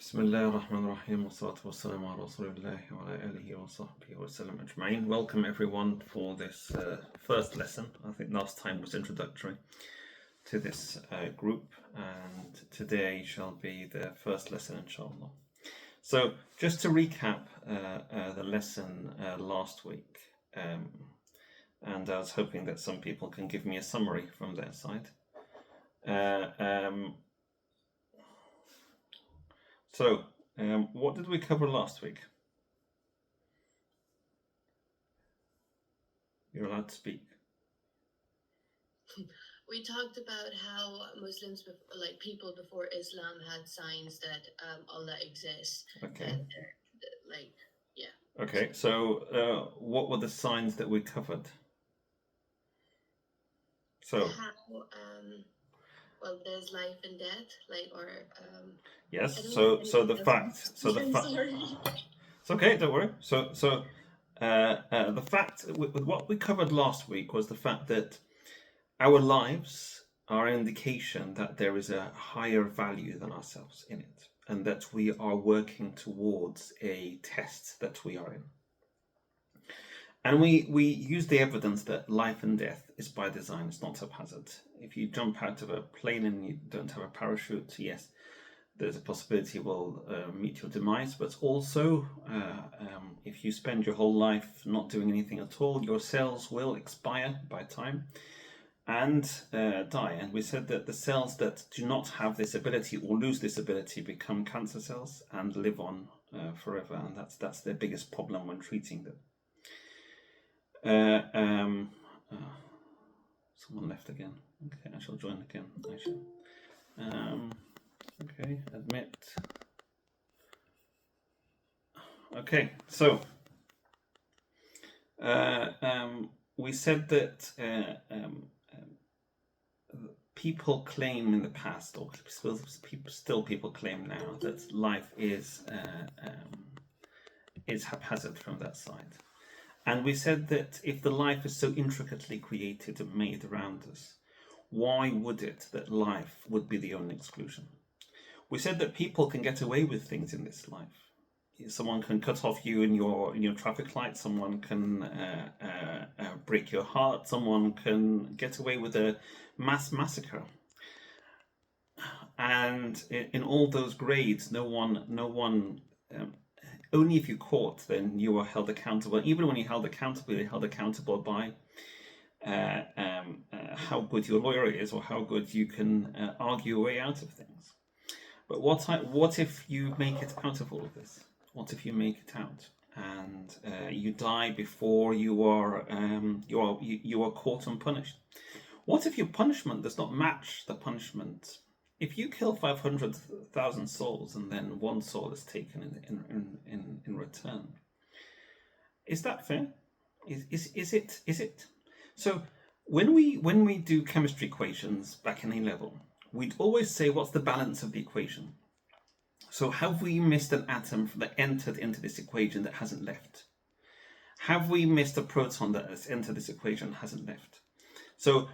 بسم الله الرحمن الرحيم والصلاة والسلام على رسول الله وعلى آله وصحبه وسلم أجمعين. Welcome everyone for this first lesson. I think last time was introductory to this group, and today shall be the first lesson, inshallah. So just to recap the lesson last week, and I was hoping that some people can give me a summary from their side. What did we cover last week? You're allowed to speak. We talked about how Muslims, like people before Islam, had signs that Allah exists. Okay. Yeah. Okay, so what were the signs that we covered? So. How, well, there's life and death, Yes. So the fact. Sorry. It's okay. Don't worry. The fact with what we covered last week was the fact that our lives are an indication that there is a higher value than ourselves in it, and that we are working towards a test that we are in. And we use the evidence that life and death is by design, it's not haphazard. If you jump out of a plane and you don't have a parachute, yes, there's a possibility it will meet your demise, but also if you spend your whole life not doing anything at all, your cells will expire by time and die. And we said that the cells that do not have this ability or lose this ability become cancer cells and live on forever, and that's their biggest problem when treating them. Someone left again. Okay, I shall join again. Okay, admit. Okay, so we said that people claim in the past, or people claim now, that life is haphazard from that side. And we said that if the life is so intricately created and made around us, why would it that life would be the only exclusion? We said that people can get away with things in this life. Someone can cut off you in your traffic light. Someone can break your heart. Someone can get away with a mass massacre. And in all those grades, no one. Only if you're caught, then you are held accountable. Even when you're held accountable, you're held accountable by how good your lawyer is or how good you can argue your way out of things. But what if you make it out of all of this? What if you make it out and you die before you are caught and punished? What if your punishment does not match the punishment? If you kill 500,000 souls and then one soul is taken in return, is that fair? Is it? So when we do chemistry equations back in A-level, we'd always say, what's the balance of the equation? So have we missed an atom that entered into this equation that hasn't left? Have we missed a proton that has entered this equation and hasn't left? So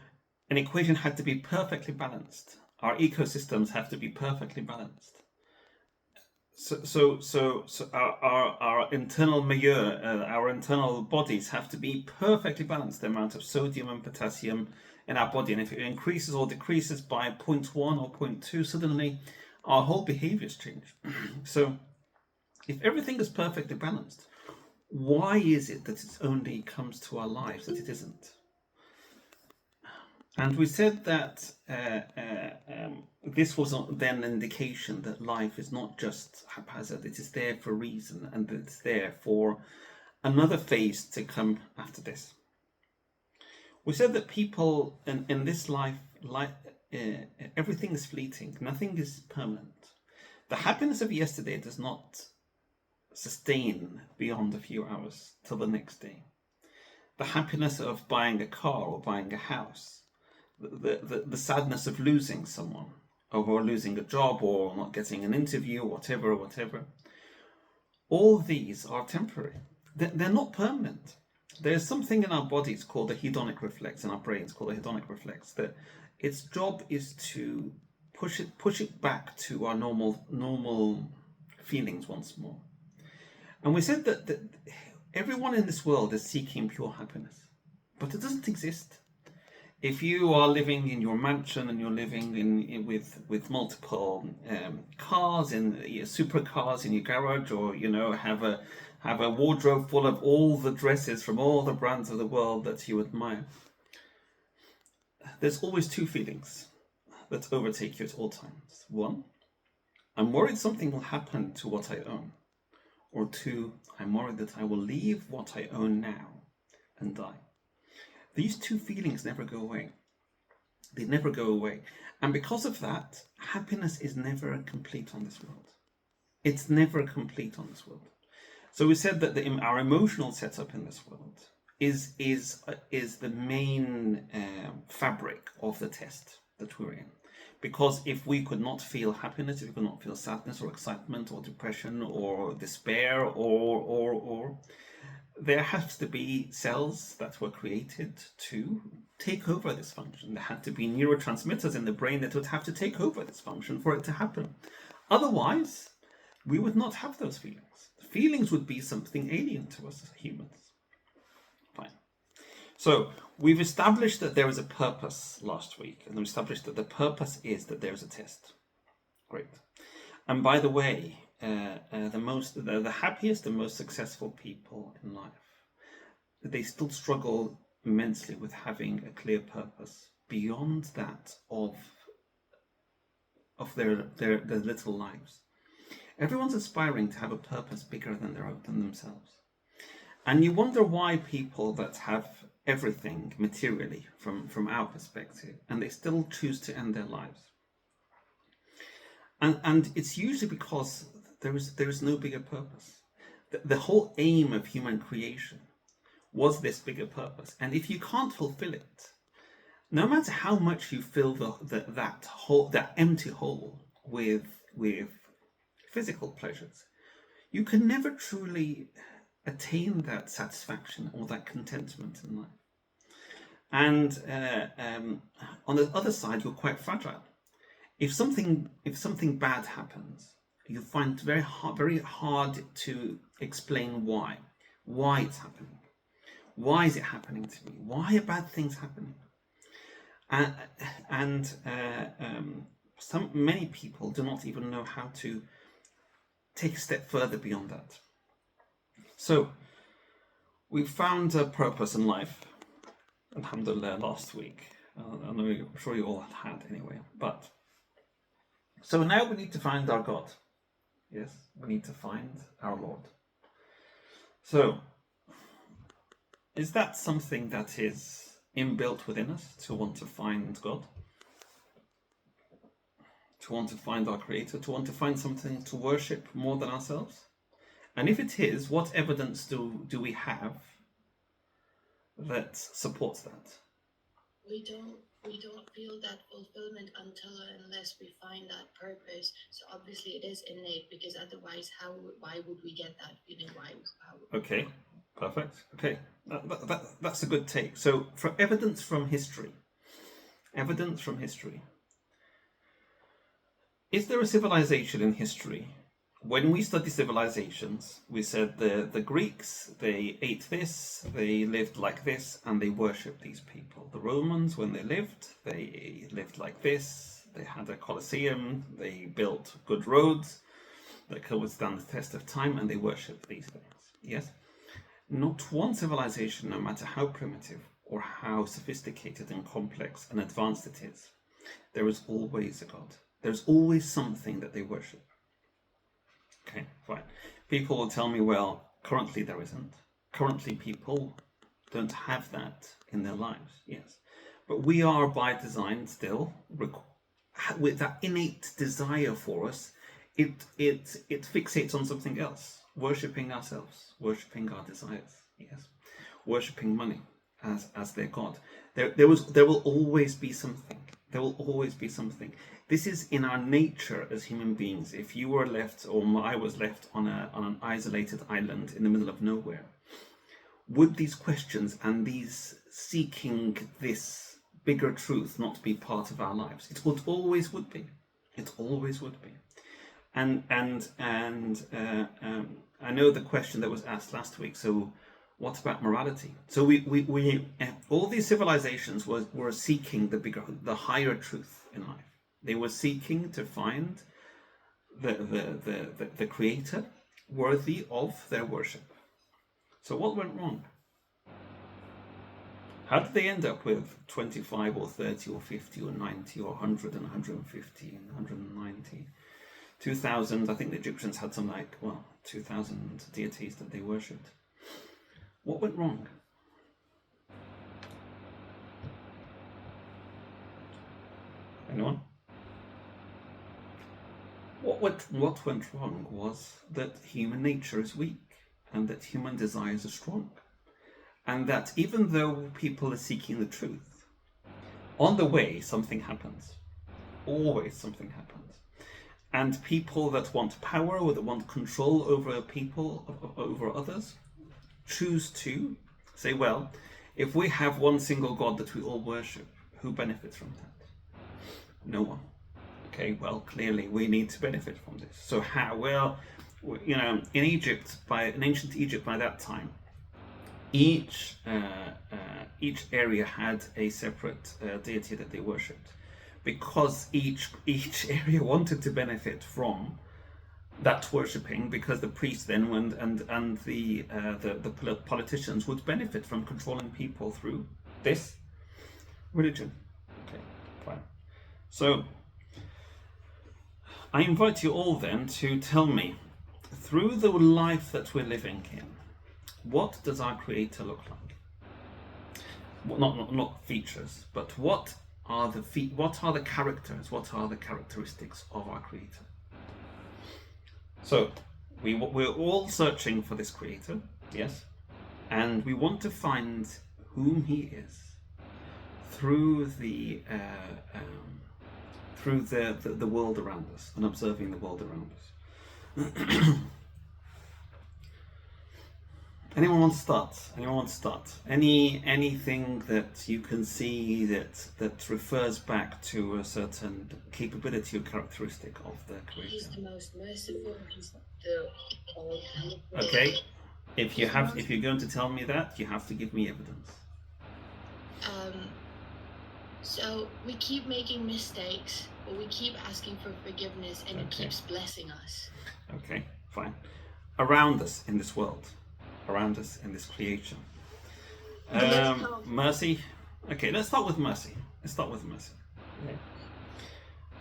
an equation had to be perfectly balanced. Our ecosystems have to be perfectly balanced. So our internal milieu, our internal bodies have to be perfectly balanced. The amount of sodium and potassium in our body, and if it increases or decreases by 0.1 or 0.2, suddenly our whole behaviors change. So if everything is perfectly balanced, why is it that it only comes to our lives that it isn't? And we said that this was then an indication that life is not just haphazard, it is there for a reason, and that it's there for another phase to come after this. We said that people in this life, everything is fleeting, nothing is permanent. The happiness of yesterday does not sustain beyond a few hours till the next day. The happiness of buying a car or buying a house, the sadness of losing someone, or losing a job, or not getting an interview, whatever, all these are temporary. They're not permanent. There's something in our bodies called the hedonic reflex, in our brains called the hedonic reflex, that its job is to push it back to our normal feelings once more. And we said that everyone in this world is seeking pure happiness, but it doesn't exist. If you are living in your mansion and you're living with multiple cars in supercars in your garage, or have a wardrobe full of all the dresses from all the brands of the world that you admire, there's always two feelings that overtake you at all times. One, I'm worried something will happen to what I own. Or two, I'm worried that I will leave what I own now and die. These two feelings never go away. They never go away. And because of that, happiness is never complete on this world. It's never complete on this world. So we said that our emotional setup in this world is the main fabric of the test that we're in. Because if we could not feel happiness, if we could not feel sadness or excitement or depression or despair or there has to be cells that were created to take over this function. There had to be neurotransmitters in the brain that would have to take over this function for it to happen. Otherwise, we would not have those feelings. Feelings would be something alien to us as humans. Fine. So we've established that there is a purpose last week, and we established that the purpose is that there is a test. Great. And by the way, the happiest and most successful people in life, they still struggle immensely with having a clear purpose beyond that of their little lives. Everyone's aspiring to have a purpose bigger than themselves. And you wonder why people that have everything materially from our perspective, and they still choose to end their lives. And it's usually because there is no bigger purpose. The whole aim of human creation was this bigger purpose. And if you can't fulfill it, no matter how much you fill that empty hole with physical pleasures, you can never truly attain that satisfaction or that contentment in life. And on the other side, you're quite fragile. If something bad happens, you find it very hard to explain why it's happening. Why is it happening to me? Why are bad things happening? Many people do not even know how to take a step further beyond that. So we found a purpose in life, alhamdulillah, last week. I'm sure you all had anyway. But so now we need to find our God. Yes, we need to find our Lord. So is that something that is inbuilt within us, to want to find God? To want to find our Creator? To want to find something to worship more than ourselves? And if it is, what evidence do we have that supports that? We don't feel that fulfillment unless we find that purpose. So obviously it is innate, because otherwise why would we get that feeling? Okay, perfect. Okay, that's a good take. So for evidence from history, is there a civilization in history? When we study civilizations, we said the Greeks, they ate this, they lived like this, and they worshipped these people. The Romans, when they lived like this, they had a Colosseum, they built good roads that could withstand the test of time, and they worshipped these things. Yes? Not one civilization, no matter how primitive or how sophisticated and complex and advanced it is, there is always a God. There's always something that they worship. Okay, fine. People will tell me, well, currently there isn't. Currently people don't have that in their lives, yes. But we are by design still, with that innate desire for us, it fixates on something else. Worshipping ourselves, worshipping our desires, yes. Worshipping money as their God. There will always be something. There will always be something. This is in our nature as human beings. If you were left, or I was left on an isolated island in the middle of nowhere, would these questions and these seeking this bigger truth not be part of our lives? It always would be. It always would be. I know the question that was asked last week. So, what about morality? So we all these civilizations were seeking the higher truth in life. They were seeking to find the creator worthy of their worship. So what went wrong? How did they end up with 25 or 30 or 50 or 90 or 100 and 150 and 190? 2,000, I think the Egyptians had something like, 2,000 deities that they worshipped. What went wrong? Anyone? What went wrong was that human nature is weak and that human desires are strong. And that even though people are seeking the truth, on the way something happens. Always something happens. And people that want power or that want control over people, over others, choose to say, well, if we have one single God that we all worship, who benefits from that? No one. Okay, well, clearly we need to benefit from this. So how? Well, in Egypt, in ancient Egypt by that time, each area had a separate deity that they worshipped, because each area wanted to benefit from that worshipping, because the priests then and the politicians would benefit from controlling people through this religion. Okay, fine. So I invite you all then to tell me, through the life that we're living in, what does our Creator look like? Not features, but what are the characters? What are the characteristics of our Creator? So we're all searching for this Creator, yes, and we want to find whom He is through the world around us and observing the world around us. Anyone want to start? Anything that you can see that refers back to a certain capability or characteristic of the Creator? He's the most merciful. He's the all-powerful. Okay. If you're going to tell me that, you have to give me evidence. So we keep making mistakes, but we keep asking for forgiveness, and He keeps blessing us. Okay, fine. Around us in this world. Around us in this creation. Mercy. Okay, let's start with mercy.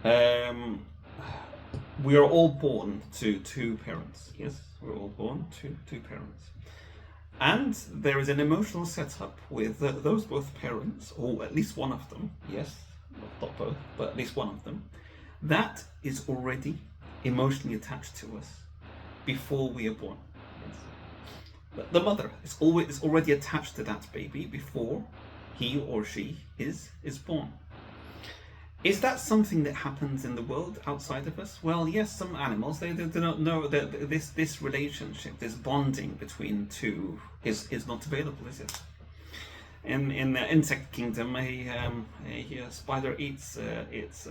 Okay. We are all born to two parents. Yes, we're all born to two parents. And there is an emotional setup with those both parents, or at least one of them. Yes, not both, but at least one of them. That is already emotionally attached to us before we are born. The mother is already attached to that baby before he or she is born. Is that something that happens in the world outside of us? Well, yes, some animals, they do not know that this relationship, this bonding between two is not available, is it? In the insect kingdom, a spider eats its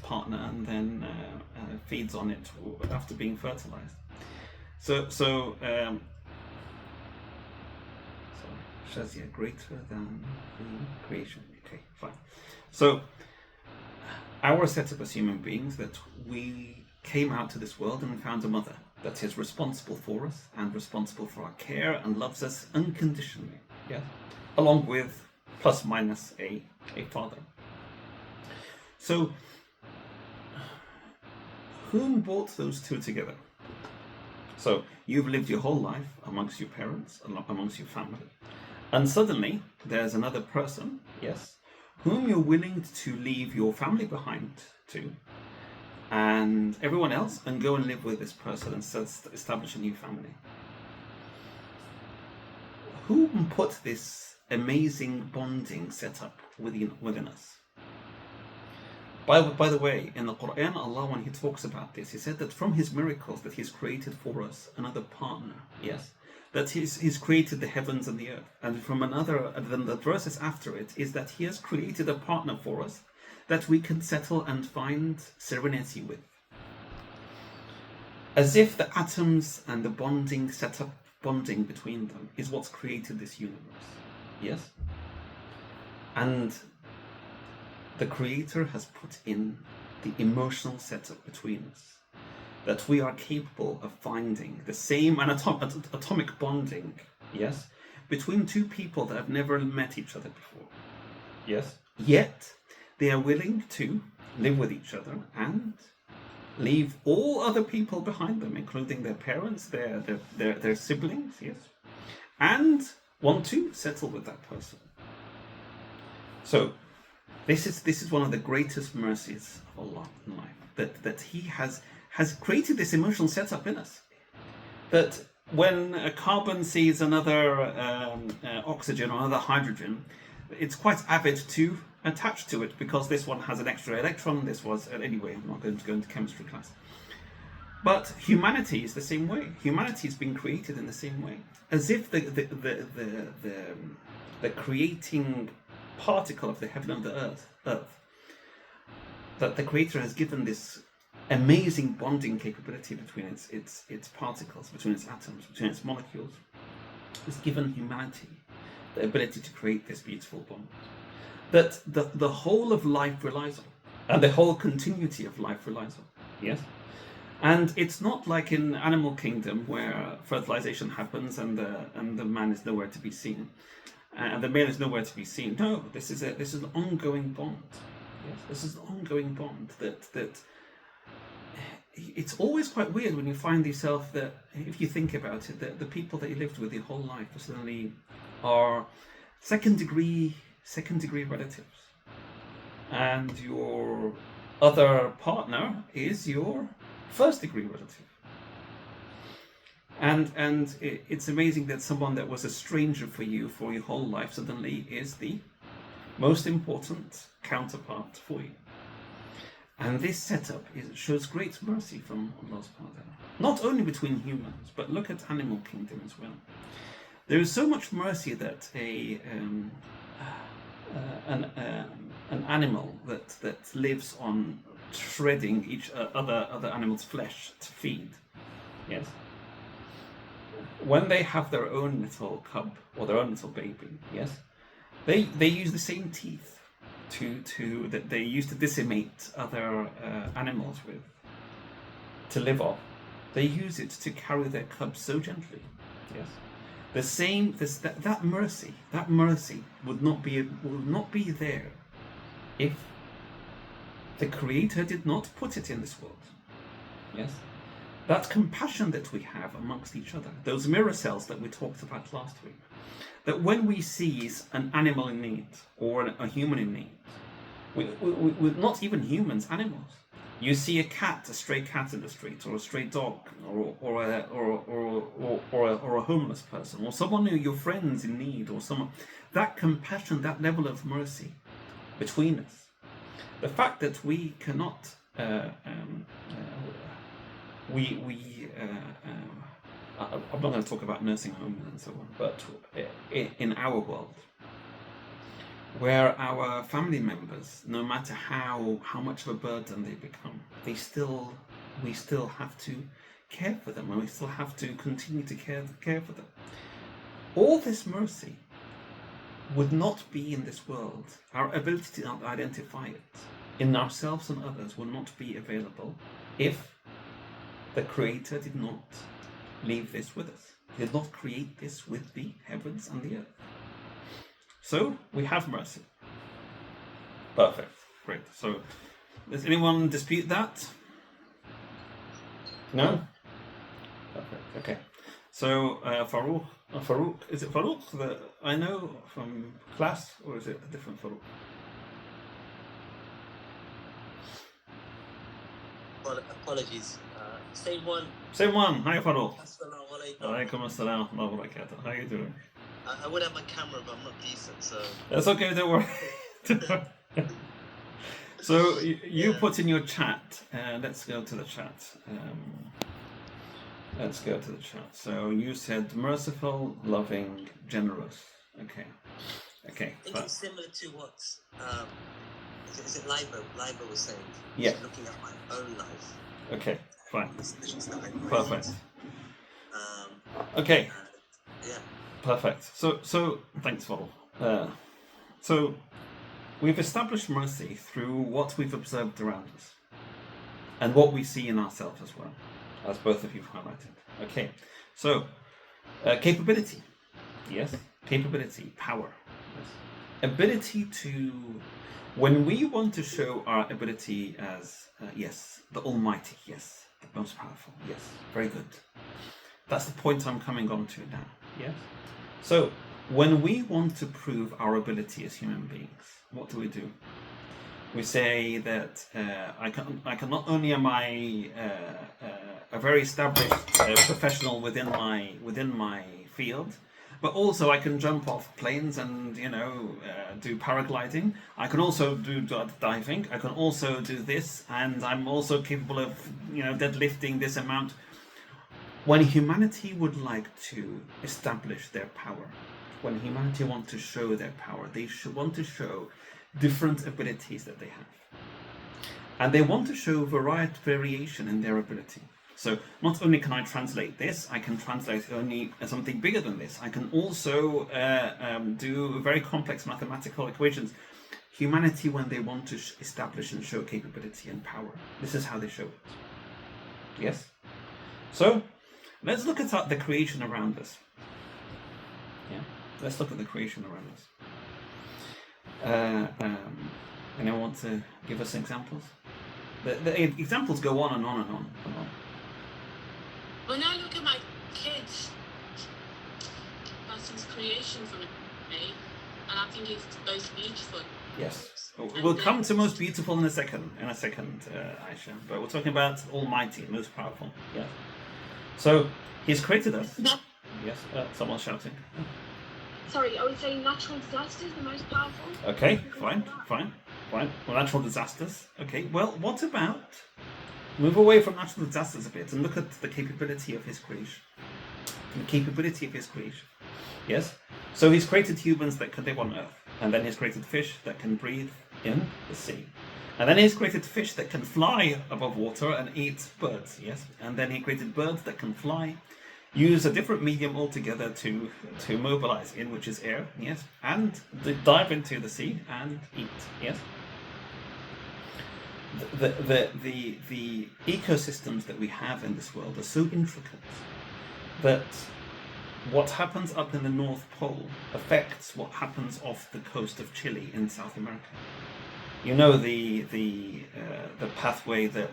partner and then feeds on it after being fertilized. So Shazia, greater than the creation. Okay, fine. So our setup as human beings, that we came out to this world and found a mother that is responsible for us and responsible for our care and loves us unconditionally. Yeah, along with plus minus a father. So whom brought those two together? So you've lived your whole life amongst your parents, amongst your family, and suddenly there's another person, yes, whom you're willing to leave your family behind to, and everyone else, and go and live with this person and establish a new family. Who put this amazing bonding setup within us? By the way, in the Quran, Allah, when He talks about this, He said that from His miracles that He's created for us another partner. Yes, that He's created the heavens and the earth. And from then the verses after it is that He has created a partner for us that we can settle and find serenity with. as if the atoms and the bonding setup, bonding between them, is what's created this universe. Yes? And the Creator has put in the emotional setup between us, that we are capable of finding the same atomic bonding, yes, between two people that have never met each other before. Yes? Yet, they are willing to live with each other and leave all other people behind them, including their parents, their siblings, yes, and want to settle with that person. So, this is one of the greatest mercies of Allah in life, that He has created this emotional setup in us. That when a carbon sees another oxygen or another hydrogen, it's quite avid to attach to it because this one has an extra electron. This was anyway. I'm not going to go into chemistry class. But humanity is the same way. Humanity has been created in the same way, as if the creating particle of the heaven and the earth, that the Creator has given this amazing bonding capability between its particles, between its atoms, between its molecules, has given humanity the ability to create this beautiful bond that the whole of life relies on, and the whole continuity of life relies on. Yes? And it's not like in Animal Kingdom where fertilization happens and the man is nowhere to be seen, and the male is nowhere to be seen. No, this is an ongoing bond. Yes, this is an ongoing bond that it's always quite weird when you find yourself that, if you think about it, that the people that you lived with your whole life suddenly are second degree relatives, and your other partner is your first degree relative. And it's amazing that someone that was a stranger for you for your whole life suddenly is the most important counterpart for you. And this setup shows great mercy from Allah subhanahu wa ta'ala. Not only between humans, but look at Animal Kingdom as well. There is so much mercy that an animal that lives on shredding each other animal's flesh to feed. Yes. When they have their own little cub or their own little baby, yes, they use the same teeth that they used to decimate other animals with to live off. They use it to carry their cubs so gently. Yes. That mercy would not be there if the Creator did not put it in this world. Yes. That compassion that we have amongst each other, those mirror cells that we talked about last week, that when we see an animal in need or a human in need, we not even humans, animals. You see a stray cat in the street, or a stray dog, or a homeless person, or someone who your friends in need, or someone. That compassion, that level of mercy between us, the fact that we cannot, I'm not going to talk about nursing homes and so on, but in our world, where our family members, no matter how much of a burden they become, we still have to care for them, and we still have to continue to care for them. All this mercy would not be in this world. Our ability to identify it in ourselves and others will not be available if the Creator did not leave this with us. He did not create this with the heavens and the earth. So, we have mercy. Perfect. Great. So, does anyone dispute that? No? Perfect. Okay. So, Farouk, is it Farouk that I know from class, or is it a different Farouk? Well, apologies. Same one. Same one. Hi, Farouk. Assalamu alaikum. Alaikum assalam wa barakatuh. How are you doing? I would have my camera, but I'm not decent, so. That's okay, don't worry. Don't worry. So you put in your chat, let's go to the chat. Let's go to the chat. So you said merciful, loving, generous. Okay. I think it's similar to what, is it Libo was saying? Yeah. Looking at my own life. Okay. Fine. decisions that I create. Perfect. Um, Okay. yeah. Perfect. So thanks, Vol. So we've established mercy through what we've observed around us, and what we see in ourselves as well, as both of you have highlighted. Okay. So capability. Yes. Capability. Power. Yes. Ability to. When we want to show our ability as yes, the Almighty. Yes, the most powerful. Yes. Very good. That's the point I'm coming on to now. Yes. So, when we want to prove our ability as human beings, what do? We say that I can not only am I a very established professional within my field, but also I can jump off planes and do paragliding. I can also do diving. I can also do this, and I'm also capable of deadlifting this amount. When humanity would like to establish their power, when humanity want to show their power, they want to show different abilities that they have. And they want to show variation in their ability. So not only can I translate this, I can translate only something bigger than this. I can also do very complex mathematical equations. Humanity, when they want to establish and show capability and power, this is how they show it. Yes? So, let's look at the creation around us. Yeah, let's look at the creation around us. Anyone want to give us examples? The examples go on and on and on and on. When I look at my kids, that's his creation for me, and I think it's most beautiful. Yes. We'll come to most beautiful in a second, Aisha. But we're talking about Almighty, most powerful. Yeah. So He's created us. Yes. Someone's shouting. Sorry, I would say natural disasters the most powerful. Okay. Fine. Well, natural disasters. Okay. Well, what about move away from natural disasters a bit and look at the capability of His creation. Yes. So He's created humans that can live on Earth, and then He's created fish that can breathe in the sea. And then He's created fish that can fly above water and eat birds, yes? And then He created birds that can fly, use a different medium altogether to mobilize in, which is air, yes? And dive into the sea and eat, yes? The ecosystems that we have in this world are so intricate that what happens up in the North Pole affects what happens off the coast of Chile in South America. You know the pathway that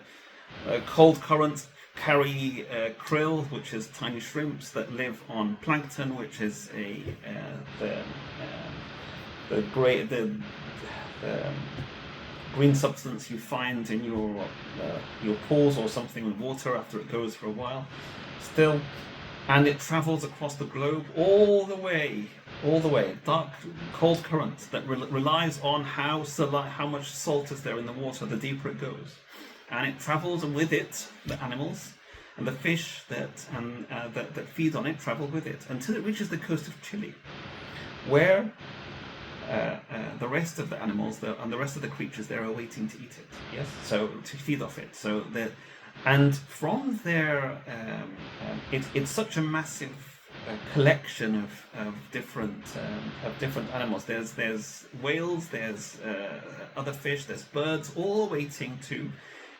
cold currents carry krill, which is tiny shrimps that live on plankton, which is the green substance you find in your pores or something with water after it goes for a while. Still, and it travels across the globe all the way, dark, cold current that relies on how much salt is there in the water the deeper it goes. And it travels, and with it, the animals and the fish that feed on it travel with it until it reaches the coast of Chile, where the rest of the animals and the rest of the creatures there are waiting to eat it. Yes, so to feed off it. So and from there, it's such a massive collection of different animals. There's whales, there's other fish, there's birds, all waiting to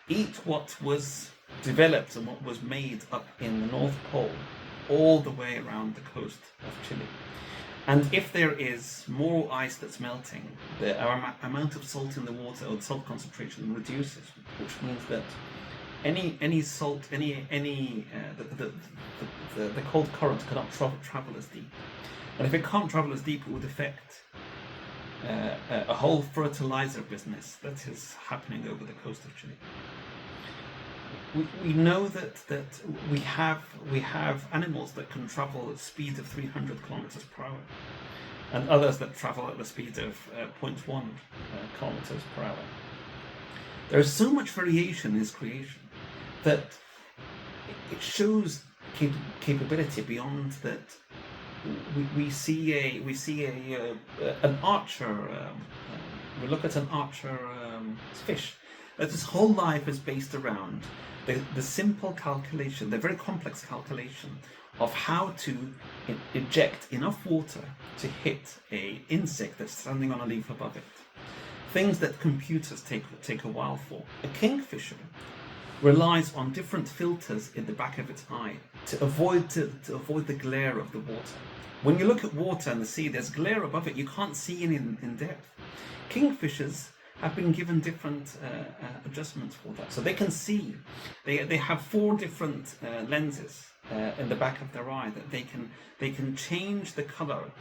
eat what was developed and what was made up in the North Pole, all the way around the coast of Chile. And if there is more ice that's melting, the amount of salt in the water, or the salt concentration, reduces, which means that any salt, the cold current cannot travel as deep, and if it can't travel as deep, it would affect a whole fertilizer business that is happening over the coast of Chile. We know that we have animals that can travel at a speed of 300 kilometers per hour, and others that travel at the speed of 0.1 kilometers per hour. There is so much variation in His creation that it shows capability beyond that. We see an archer. We look at an archer fish, That his whole life is based around the simple calculation, the very complex calculation of how to eject enough water to hit a insect that's standing on a leaf above it. Things that computers take a while for. A kingfisher relies on different filters in the back of its eye to avoid the glare of the water. When you look at water in the sea, there's glare above it. You can't see it in depth. Kingfishers have been given different adjustments for that, so they can see. They have 4 different lenses in the back of their eye that they can change the color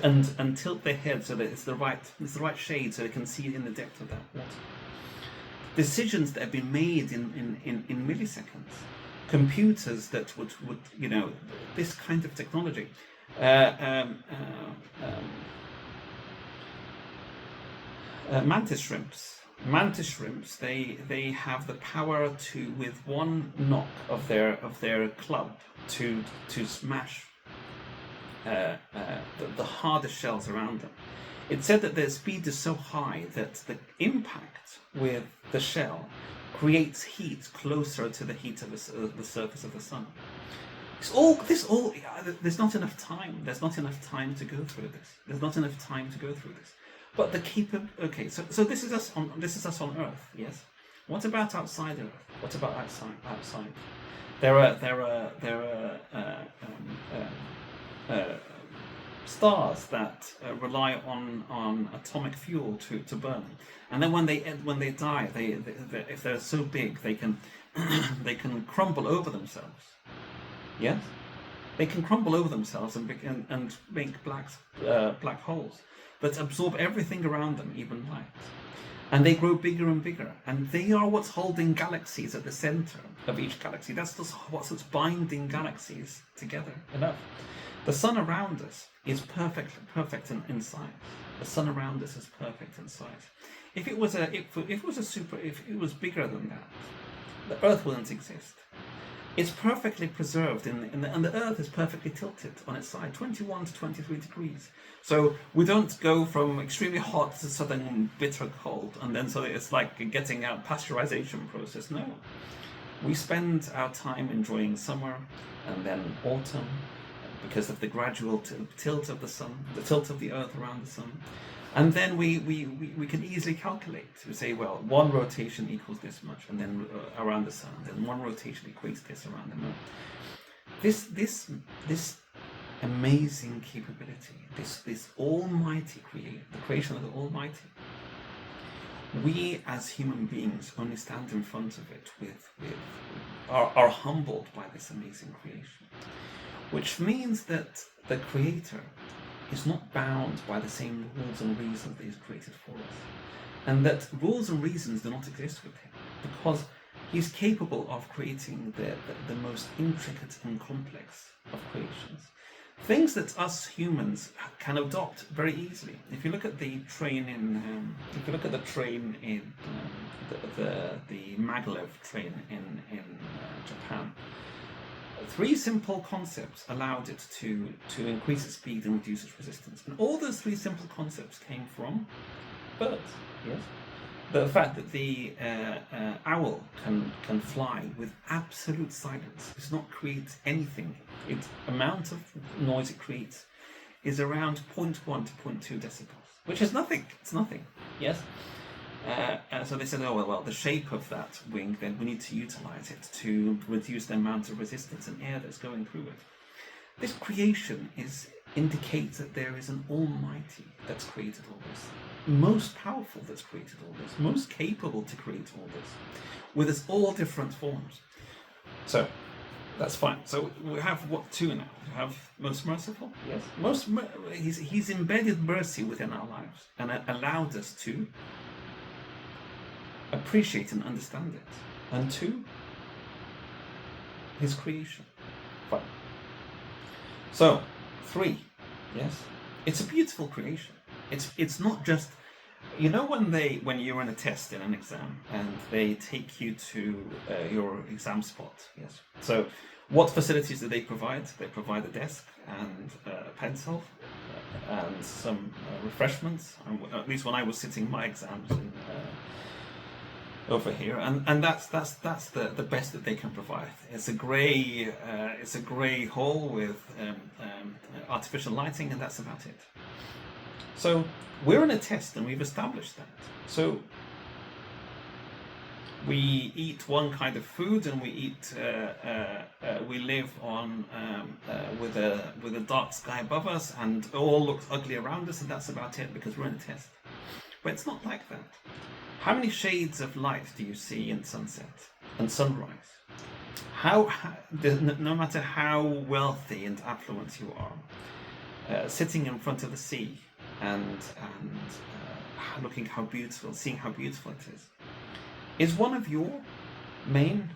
and tilt their head so that it's the right shade, so they can see in the depth of that water. Decisions that have been made in milliseconds. Computers that would this kind of technology. Mantis shrimps, they have the power to, with one knock of their club, to smash the hardest shells around them. It's said that their speed is so high that the impact with the shell creates heat closer to the heat of the surface of the sun. There's not enough time. There's not enough time to go through this. But okay, so this is us on Earth, yes. What about outside Earth? What about outside? There are stars that rely on atomic fuel to burn, and then when they die, they if they're so big, they can they can crumble over themselves. Yes, they can crumble over themselves and make black holes that absorb everything around them, even light. And they grow bigger and bigger, and they are what's holding galaxies at the center of each galaxy. That's just what's binding galaxies together enough. The sun around us is perfect in size. The sun around us is perfect in size. If it was bigger than that, the Earth wouldn't exist. It's perfectly preserved, and the Earth is perfectly tilted on its side, 21 to 23 degrees. So we don't go from extremely hot to sudden bitter cold, and then so it's like getting a pasteurization process. No, we spend our time enjoying summer and then autumn because of the gradual tilt of the sun, the tilt of the Earth around the sun. And then we can easily calculate. We say, well, one rotation equals this much, and then around the sun, then one rotation equates this around the moon. This amazing capability, this almighty the creation of the Almighty. We as human beings only stand in front of it are humbled by this amazing creation, which means that the Creator is not bound by the same rules and reasons that he's created for us, and that rules and reasons do not exist with him, because he's capable of creating the most intricate and complex of creations, things that us humans can adopt very easily. If you look at the train the maglev train in Japan, 3 simple concepts allowed it to increase its speed and reduce its resistance. And all those 3 simple concepts came from birds. Yes, the fact that the owl can fly with absolute silence, does not create anything. Its amount of noise it creates is around 0.1 to 0.2 decibels, which is nothing. It's nothing. Yes. So they said, oh well, the shape of that wing, then we need to utilize it to reduce the amount of resistance and air that's going through it. This creation indicates that there is an Almighty that's created all this, most powerful that's created all this, most capable to create all this, with its all different forms. So that's fine. So we have 2 now. We have most merciful. Yes. He's embedded mercy within our lives and allowed us to appreciate and understand it. And 2, his creation. Fine. So 3, yes, it's a beautiful creation. It's not just, when you're in a test in an exam and they take you to your exam spot. Yes. So what facilities do they provide? They provide a desk and a pencil and some refreshments. At least when I was sitting my exams over here, and that's the best that they can provide. It's a grey hall with artificial lighting, and that's about it. So we're in a test, and we've established that. So we eat one kind of food, and we live on with a dark sky above us, and all looks ugly around us, and that's about it, because we're in a test. But it's not like that. How many shades of light do you see in sunset and sunrise? No matter how wealthy and affluent you are, sitting in front of the sea and looking how beautiful, seeing how beautiful it is one of your main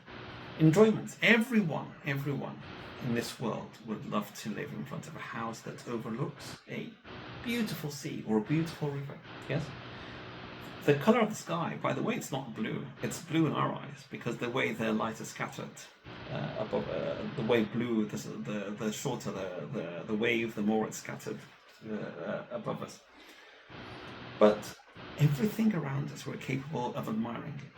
enjoyments. Everyone in this world would love to live in front of a house that overlooks a beautiful sea or a beautiful river. Yes. The color of the sky, by the way, it's not blue. It's blue in our eyes because the way the light is scattered above, the way blue, the shorter the wave, the more it's scattered above us. But everything around us, we're capable of admiring it.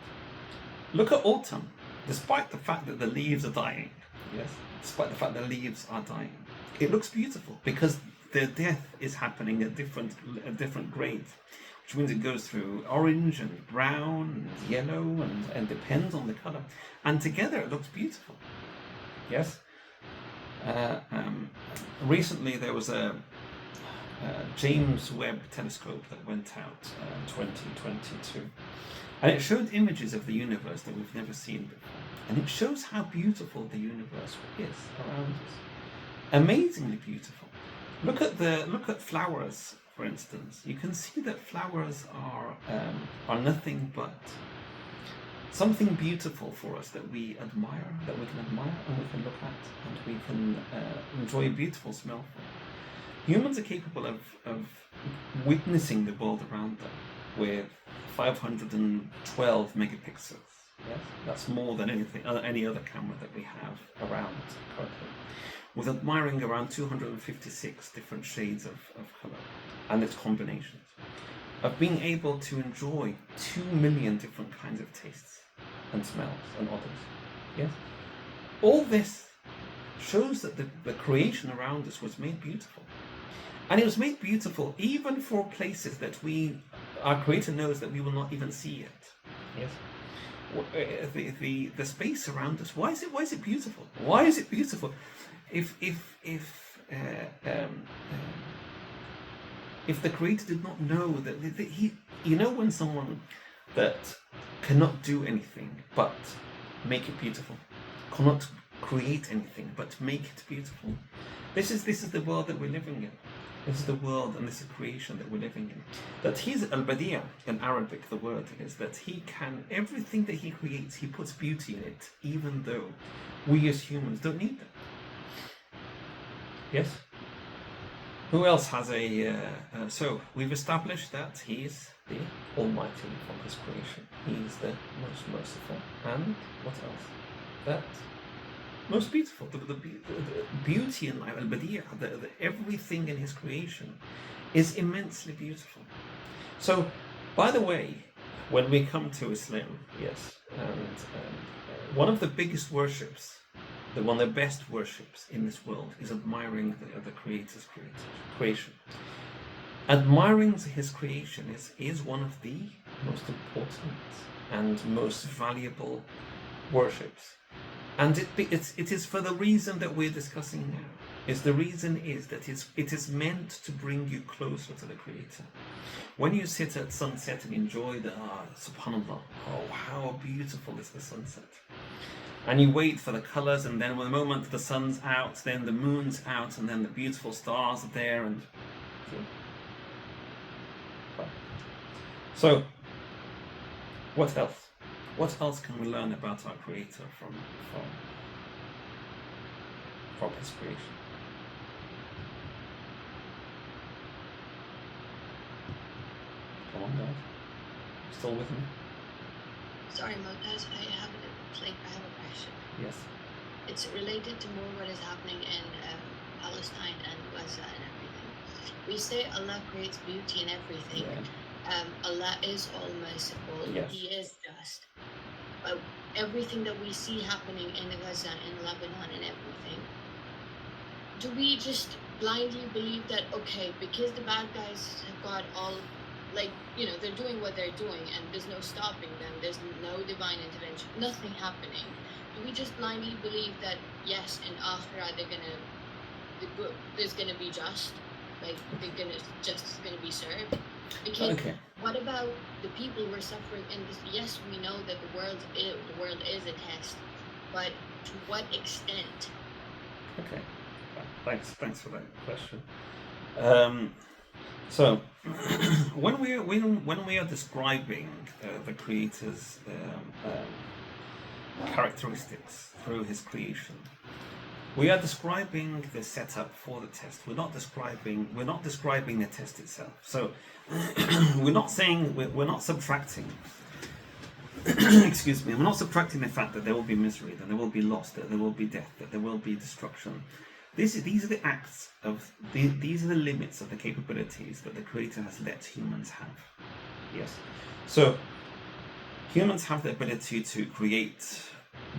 Look at autumn. Despite the fact that the leaves are dying, yes, despite the fact that the leaves are dying, it looks beautiful because the death is happening at different grades. Which means it goes through orange and brown and yellow and depends on the color. And together it looks beautiful. Yes? Recently there was a James Webb telescope that went out 2022. And it showed images of the universe that we've never seen before. And it shows how beautiful the universe is around us. Amazingly beautiful. Look at flowers. For instance, you can see that flowers are nothing but something beautiful for us that we admire, that we can admire and we can look at and we can enjoy a beautiful smell from. Humans are capable of witnessing the world around them with 512 megapixels. Yes, that's more than any other camera that we have around currently. With admiring around 256 different shades of colour and its combinations, of being able to enjoy 2 million different kinds of tastes and smells and odors. Yes? All this shows that the creation around us was made beautiful. And it was made beautiful even for places that our Creator knows that we will not even see yet. Yes? The space around us, why is it beautiful? Why is it beautiful? If the Creator did not know that he, when someone that cannot do anything but make it beautiful, cannot create anything but make it beautiful. This is the world that we're living in. This is the world and this is creation that we're living in. That he's al-Badi' in Arabic, the word is that he can, everything that he creates, he puts beauty in it, even though we as humans don't need that. Yes? Who else has so we've established that he is the Almighty from his creation. He is the most merciful. And what else? That most beautiful. The beauty in life, al-Badi', everything in his creation is immensely beautiful. So, by the way, when we come to Islam, yes, and one of the biggest worships, one of the best worships in this world is admiring the Creator's creation. Admiring his creation is one of the most important and most valuable worships. And it is for the reason that we're discussing now. The reason is that it is meant to bring you closer to the Creator. When you sit at sunset and enjoy subhanallah, oh, how beautiful is the sunset. And you wait for the colours, and then the moment the sun's out, then the moon's out, and then the beautiful stars are there. And so, what else? What else can we learn about our Creator from His creation? Come on, guys. Still with me? Sorry, Motaz, I have a question. Yes. It's related to more what is happening in Palestine and Gaza and everything. We say Allah creates beauty in everything. Yeah. Allah is all merciful. Yes. He is just. everything that we see happening in Gaza, in Lebanon, and everything, do we just blindly believe that, okay, because the bad guys have got all, like, they're doing what they're doing and there's no stopping them, there's no divine intervention, nothing happening, do we just blindly believe that, yes, in Akhirah there's gonna be just, like, justice is gonna be served? Because Okay. what about the people who are suffering in this? Yes, we know that the world is a test, but to what extent? Okay. Thanks for that question. So, when we are describing the Creator's characteristics through His creation, we are describing the setup for the test. We're not describing the test itself. So, we're not subtracting. Excuse me. We're not subtracting the fact that there will be misery, that there will be loss, that there will be death, that there will be destruction. These are the acts of these are the limits of the capabilities that the Creator has let humans have. Yes. So humans have the ability to create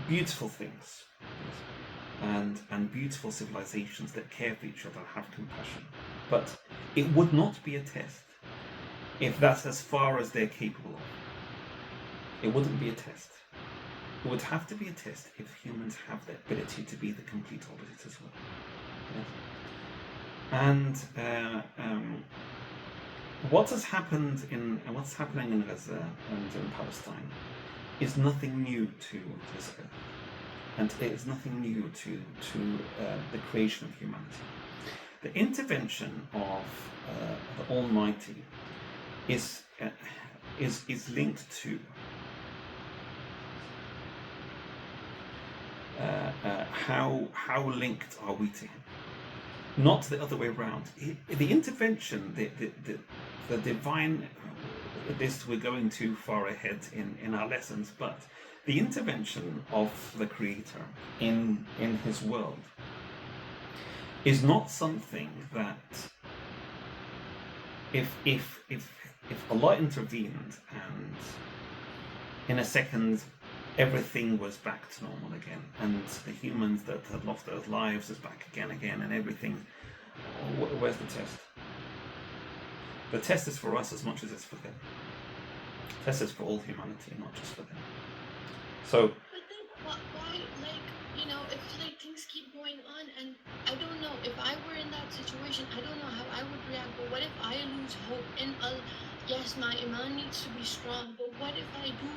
beautiful things, and beautiful civilizations that care for each other and have compassion. But it would not be a test if that's as far as they're capable of. It wouldn't be a test. It would have to be a test if humans have the ability to be the complete opposite as well. Yes. And what's happening in Gaza and in Palestine is nothing new to this earth, and it is nothing new to the creation of humanity. The intervention of the Almighty is linked to how linked are we to Him, not the other way around. The intervention, the divine. This we're going too far ahead in our lessons, but the intervention of the Creator in His world is not something that if Allah intervened and in a second everything was back to normal again, and the humans that had lost their lives is back again, and everything, where's the test? The test is for us as much as it's for them. The test is for all humanity, not just for them. So, But then, why, like, it's like things keep going on, and I don't know, if I were in that situation, I don't know how I would react. But what if I lose hope? And yes, my iman needs to be strong, but what if I do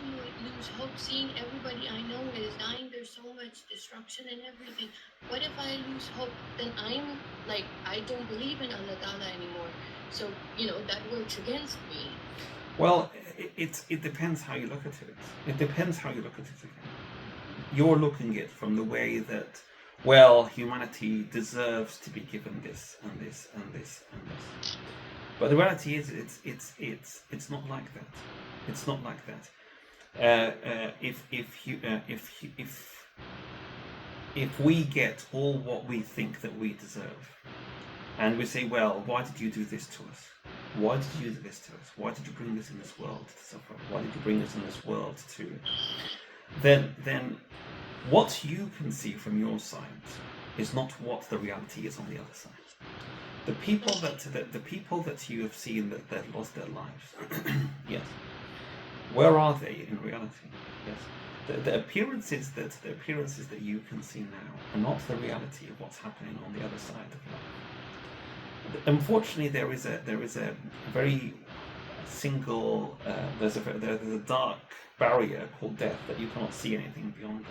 lose hope, seeing everybody I know is dying, there's so much destruction and everything? What if I lose hope? Then I'm like, I don't believe in Allah Ta'ala anymore. So, that works against me. well, it depends how you look at it. It depends how you look at it again. You're looking at it from the way that, well, humanity deserves to be given this and this and this and this. But the reality is, it's not like that. It's not like that. If we get all what we think that we deserve, and we say, well, why did you do this to us? Why did you do this to us? Why did you bring us in this world to suffer? Why did you bring us in this world to? Then what you can see from your side is not what the reality is on the other side. The people that you have seen that lost their lives, yes. Where are they in reality? Yes. The appearances that you can see now are not the reality of what's happening on the other side of life. Unfortunately, there is a very single. There's a dark barrier called death that you cannot see anything beyond.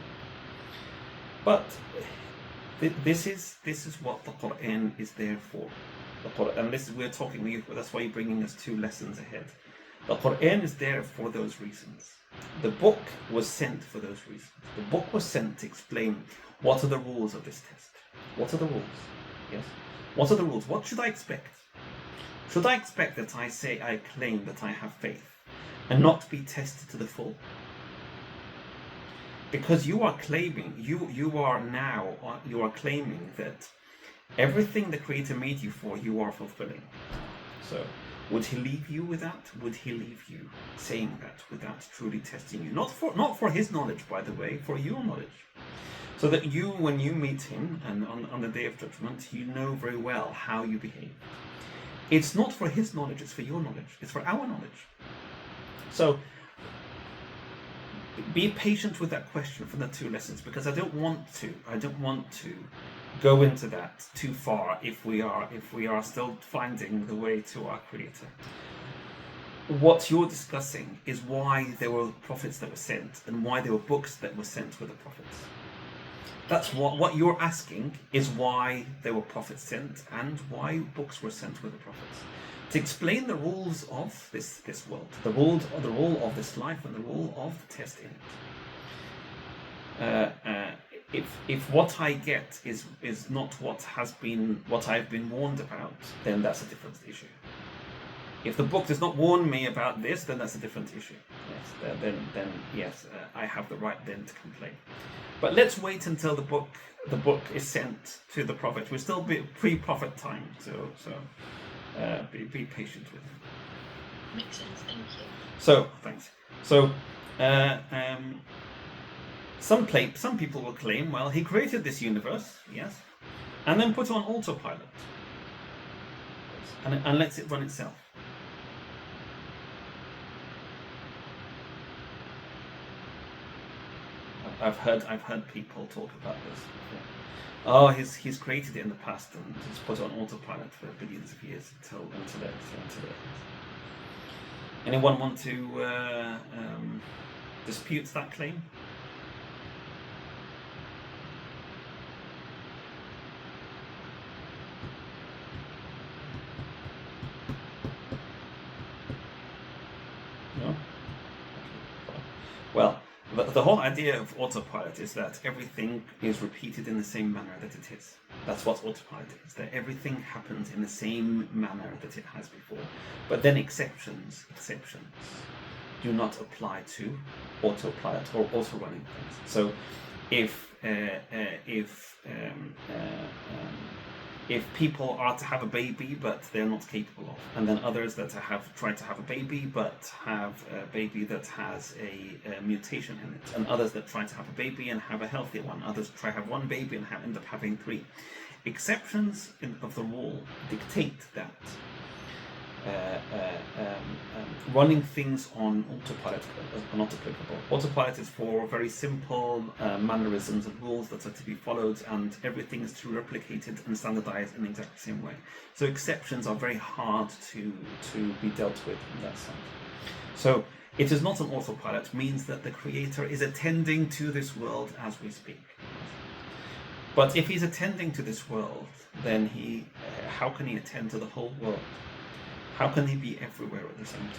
But this is what the Quran is there for. And that's why you're bringing us 2 lessons ahead. The Quran is there for those reasons. The book was sent for those reasons. The book was sent to explain what are the rules of this test. What are the rules? Yes. What are the rules? What should I expect? Should I expect that I claim that I have faith and not be tested to the full? Because you are claiming, you are claiming that everything the Creator made you for, you are fulfilling. So, Would he leave you with that? Would he leave you saying that without truly testing you? Not for his knowledge, by the way, for your knowledge. So that you, when you meet him and on the day of judgment, you know very well how you behave. It's not for his knowledge, it's for your knowledge. It's for our knowledge. So be patient with that question from the two lessons, because I don't want to go into that too far if we are still finding the way to our Creator. What you're discussing is why there were prophets that were sent and why there were books that were sent with the prophets. That's what you're asking, is why there were prophets sent and why books were sent with the prophets. To explain the rules of this world, the rule of this life, and the rule of the test in it. If what I get is not what I've been warned about, then that's a different issue. If the book does not warn me about this, then that's a different issue. Yes, then yes, I have the right then to complain. But let's wait until the book is sent to the prophet. We're still pre-prophet time, so be patient with him. Makes sense. Thank you. So thanks. So some people will claim, well, he created this universe, yes, and then put on autopilot and lets it run itself. I've heard people talk about this before. Oh, he's created it in the past and he's put on autopilot for billions of years until it. Anyone want to dispute that claim? No? Okay, fine. Well, the whole idea of autopilot is that everything is repeated in the same manner that it is. That's what autopilot is, that everything happens in the same manner that it has before. But then exceptions do not apply to autopilot or auto-running things. So if people are to have a baby but they're not capable of, and then others that have tried to have a baby but have a baby that has a mutation in it, and others that try to have a baby and have a healthy one, others try to have one baby and end up having three. Exceptions of the rule dictate that running things on autopilot are not applicable. Autopilot is for very simple mannerisms and rules that are to be followed, and everything is to be replicated and standardized in the exact same way. So exceptions are very hard to be dealt with in that sense. So it is not an autopilot, means that the Creator is attending to this world as we speak. But if he's attending to this world, then how can he attend to the whole world? How can he be everywhere at the same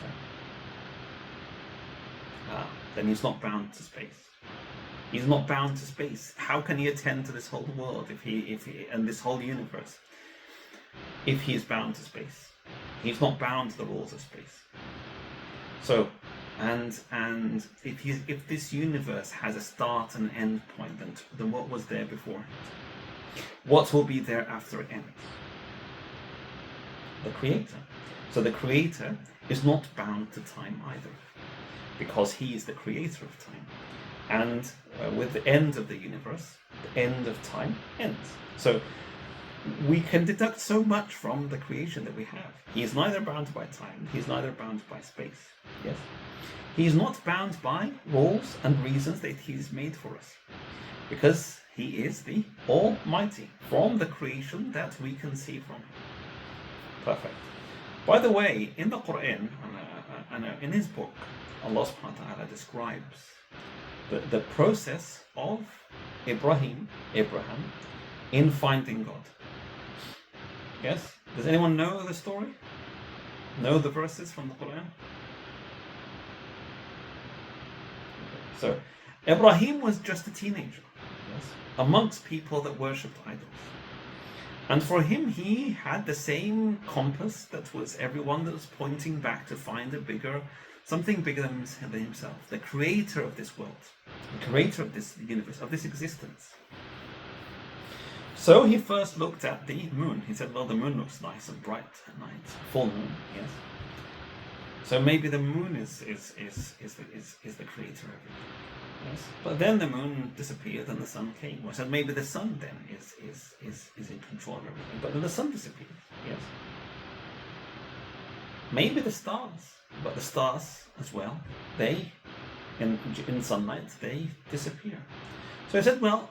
time? Then he's not bound to space. He's not bound to space. How can he attend to this whole world if he and this whole universe if he is bound to space? He's not bound to the rules of space. So, and if this universe has a start and end point, then what was there beforehand? What will be there after it ends? The Creator. So the Creator is not bound to time either, because he is the creator of time. And with the end of the universe, the end of time ends. So we can deduct so much from the creation that we have. He is neither bound by time, he is neither bound by space. Yes. He is not bound by rules and reasons that he's made for us, because he is the Almighty from the creation that we can see from him. Perfect. By the way, in the Quran, and in his book, Allah subhanahu wa ta'ala describes the process of Abraham, in finding God. Yes? Does anyone know the story? Know the verses from the Quran? So, Abraham was just a teenager, yes, amongst people that worshipped idols. And for him, he had the same compass that was everyone that was pointing back to find something bigger than himself, the creator of this world, the creator of this universe, of this existence. So he first looked at the moon. He said, well, the moon looks nice and bright at night, full moon, yes. So maybe the moon is the creator of it. Yes. But then the moon disappeared and the sun came. So maybe the sun then is in control of everything. But then the sun disappeared. Yes. Maybe the stars. But the stars as well, they in sunlight they disappear. So I said, well,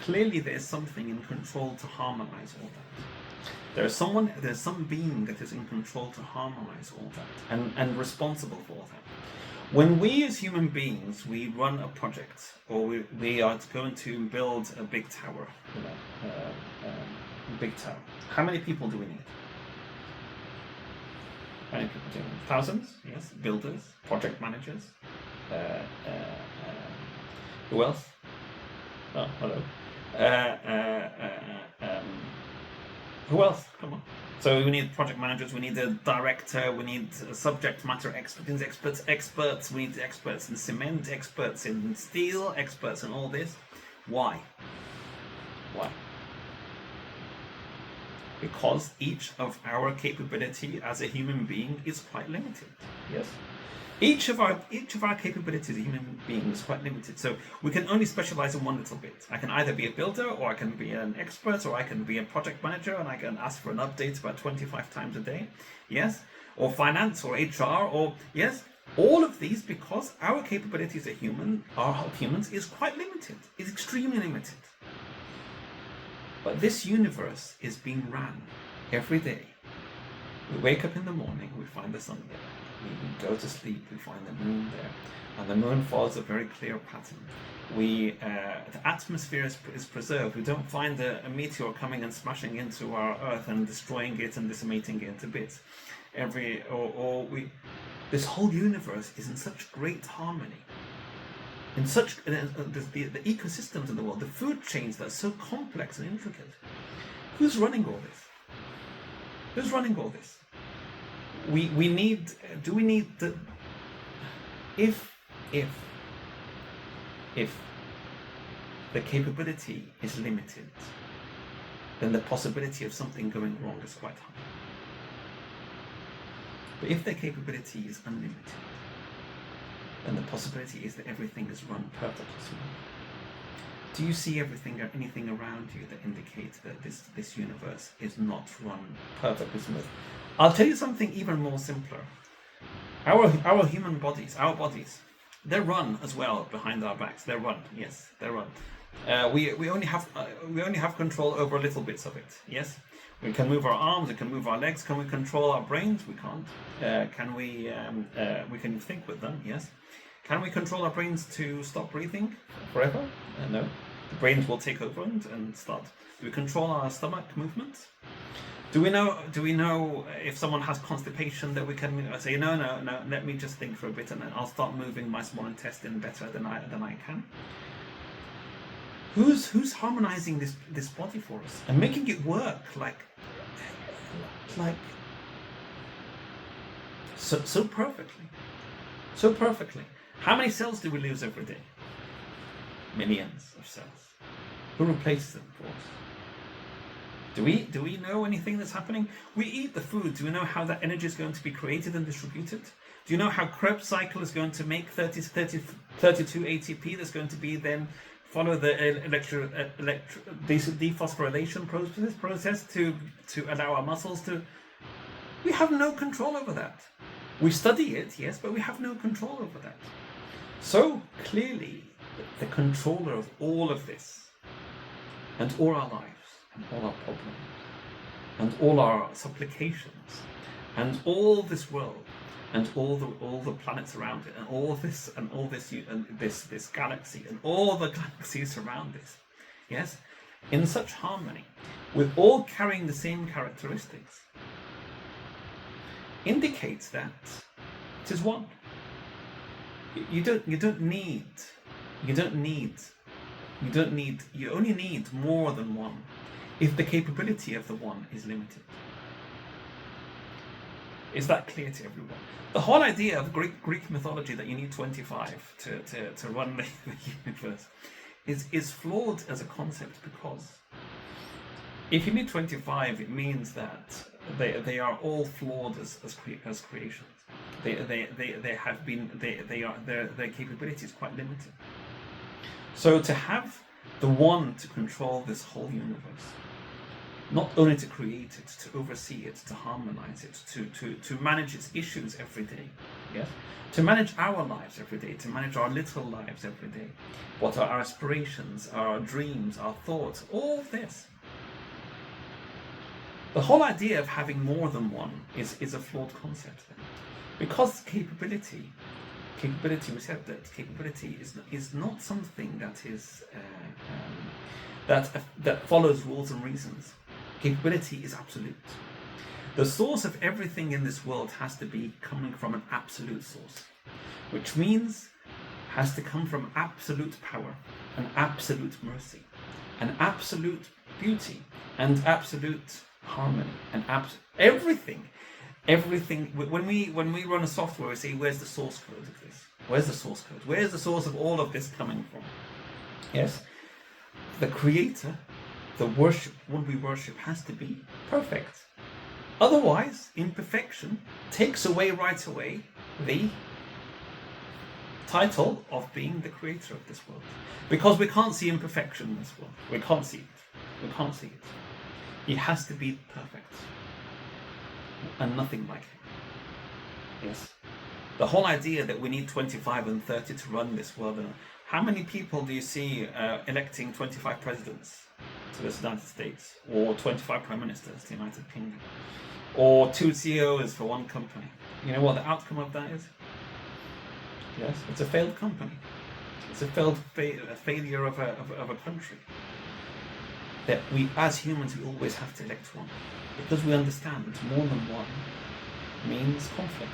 clearly there's something in control to harmonize all that. There's some being that is in control to harmonize all that and responsible for all that. When we as human beings, we run a project, or we are going to build a big tower, how many people do we need? How many people do we need? Thousands, yes. Builders, project managers. Who else? Oh, hello. Who else? Come on. So we need project managers, we need a director, we need subject matter experts, we need experts in cement, experts in steel, experts in all this. Why? Why? Because each of our capability as a human being is quite limited. Yes? Each of our capabilities as human beings is quite limited. So we can only specialize in one little bit. I can either be a builder, or I can be an expert, or I can be a project manager, and I can ask for an update about 25 times a day. Yes? Or finance, or HR, or yes? All of these, because our capabilities as humans is quite limited. It's extremely limited. But this universe is being ran every day. We wake up in the morning, we find the sun there. We go to sleep, we find the moon there. And the moon follows a very clear pattern. The atmosphere is preserved. We don't find a meteor coming and smashing into our Earth and destroying it and decimating it into bits. This whole universe is in such great harmony. In such the ecosystems in the world, the food chains that are so complex and intricate. Who's running all this? Who's running all this? We need. Do we need the? If the capability is limited, then the possibility of something going wrong is quite high. But if the capability is unlimited, then the possibility is that everything is run perfectly smooth. Do you see anything around you that indicates that this universe is not run perfectly smooth? I'll tell you something even more simpler. Our human bodies, they're run as well behind our backs. They're run, yes, they're run. We only have control over little bits of it. Yes, we can move our arms, we can move our legs. Can we control our brains? We can't. Can we? We can think with them. Yes. Can we control our brains to stop breathing forever? No. The brains will take over and start. Do we control our stomach movements? Do we know if someone has constipation that we can say no, let me just think for a bit and then I'll start moving my small intestine better than I can? Who's harmonizing this body for us and making it work like so perfectly? So perfectly. How many cells do we lose every day? Millions of cells. Who replaces them for us? Do we know anything that's happening? We eat the food. Do we know how that energy is going to be created and distributed? Do you know how Krebs cycle is going to make 32 ATP that's going to be then follow the dephosphorylation process to allow our muscles to... We have no control over that. We study it, yes, but we have no control over that. So clearly, the controller of all of this, and all our lives, and all our problems, and all our supplications, and all this world, and all the planets around it, and all this galaxy, and all the galaxies around this, yes, in such harmony, with all carrying the same characteristics, indicates that it is one. You only need more than one if the capability of the one is limited. Is that clear to everyone? The whole idea of Greek mythology that you need 25 to run the universe is flawed as a concept, because if you need 25, it means that They are all flawed as creations. They have been their capability is quite limited. So to have the one to control this whole universe, not only to create it, to oversee it, to harmonize it, to manage its issues every day, yes, to manage our lives every day, to manage our little lives every day, what are our aspirations, our dreams, our thoughts, all this. The whole idea of having more than one is a flawed concept then. Because capability, we said that capability is not something that is that follows rules and reasons. Capability is absolute. The source of everything in this world has to be coming from an absolute source, which means has to come from absolute power, an absolute mercy, an absolute beauty, and absolute harmony, and everything. When we run a software, we say, where's the source code of this? Where's the source code? Where's the source of all of this coming from? Yes, the creator, the one we worship, has to be perfect. Otherwise, imperfection takes away right away the title of being the creator of this world. Because we can't see imperfection in this world. We can't see it. We can't see it. He has to be perfect. And nothing like him. Yes. The whole idea that we need 25 and 30 to run this world. How many people do you see electing 25 presidents to the United States, or 25 prime ministers to the United Kingdom, or 2 CEOs for one company? You know what the outcome of that is? Yes, it's a failed company. It's a failure of a country. That we, as humans, we always have to elect one, because we understand more than one means conflict.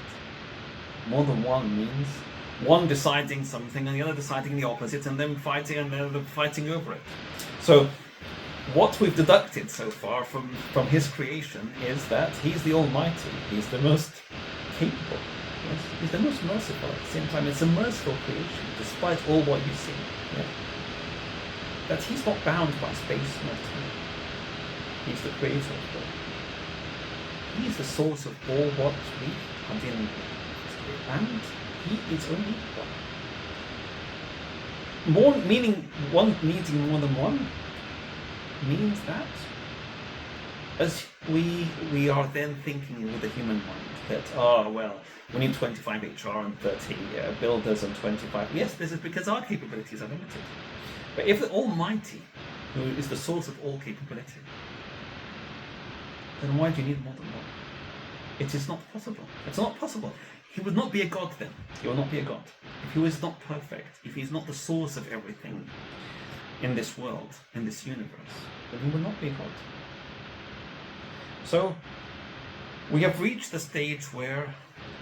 More than one means one deciding something and the other deciding the opposite, and then fighting, and then fighting over it. So what we've deducted so far from his creation is that he's the Almighty. He's the most capable. Yes? He's the most merciful. At the same time, it's a merciful creation, despite all what you see. Yeah? That he's not bound by space nor time. He's the creator of the world. He's the source of all what we are dealing with. And he is only one. More meaning one needing more than one means that as we are then thinking with the human mind that we need 25 HR and 30 builders and 25. Yes, this is because our capabilities are limited. But if the Almighty, who is the source of all capability, then why do you need more than one? It is not possible. It's not possible. He would not be a god then. He will not be a god. If he was not perfect, if he's not the source of everything in this world, in this universe, then he will not be a god. So, we have reached the stage where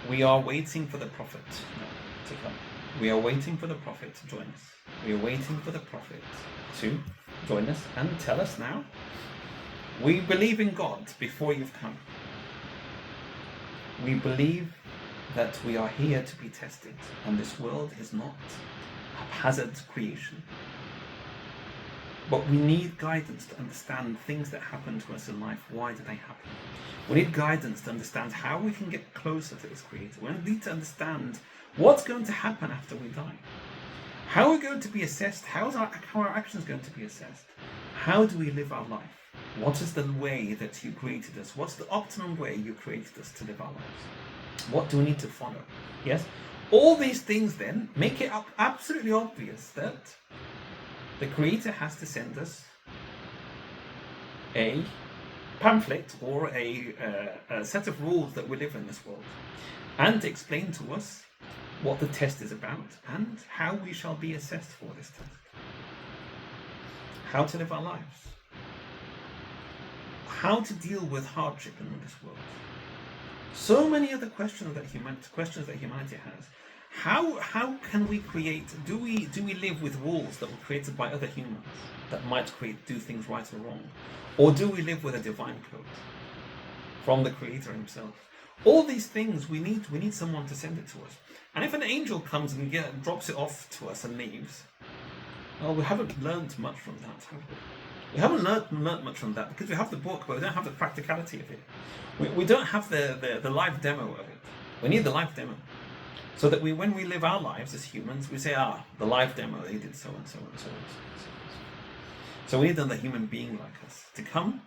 we are waiting for the prophet to come. We are waiting for the prophet to join us. We are waiting for the prophet to join us and tell us now, we believe in God before you've come. We believe that we are here to be tested, and this world is not haphazard creation. But we need guidance to understand things that happen to us in life. Why do they happen? We need guidance to understand how we can get closer to this Creator. We need to understand what's going to happen after we die. How are we going to be assessed? How are our actions going to be assessed? How do we live our life? What is the way that you created us? What's the optimum way you created us to live our lives? What do we need to follow? Yes? All these things then make it absolutely obvious that the Creator has to send us a pamphlet or a set of rules that we live in this world, and to explain to us what the test is about and how we shall be assessed for this test. How to live our lives. How to deal with hardship in this world. So many other questions that humanity has. How can we create? Do we live with rules that were created by other humans that might do things right or wrong, or do we live with a divine code from the Creator Himself? All these things we need someone to send it to us. And if an angel comes and drops it off to us and leaves, well, we haven't learned much from that, have we? We haven't learnt much from that because we have the book, but we don't have the practicality of it. We don't have the live demo of it. We need the live demo. So that when we live our lives as humans, we say, the live demo, they did so and so and so and so and so. So we need another human being like us to come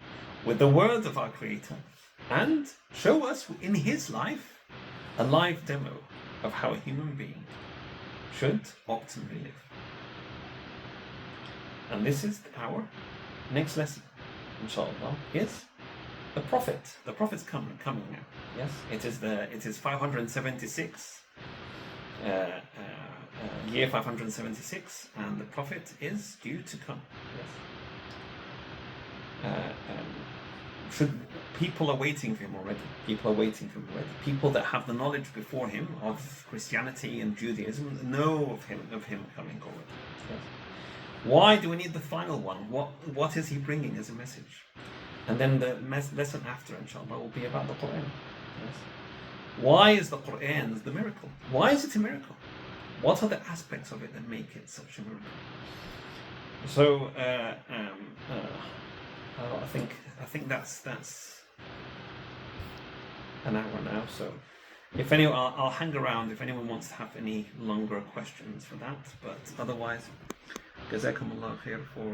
with the words of our Creator and show us in his life a live demo of how a human being should optimally live. And this is our next lesson, inshallah, is the Prophet. The Prophet's coming now. Yes, it is 576. Year 576, and the Prophet is due to come. Yes. People are waiting for him already. People People that have the knowledge before him of Christianity and Judaism know of him coming already. Yes. Why do we need the final one? What is he bringing as a message? And then the lesson after, inshallah, will be about the Quran. Yes. Why is the Quran the miracle? Why is it a miracle? What are the aspects of it that make it such a miracle? So I think that's an hour now. So if anyone, I'll hang around if anyone wants to have any longer questions for that. But otherwise, Jazakumullah khair for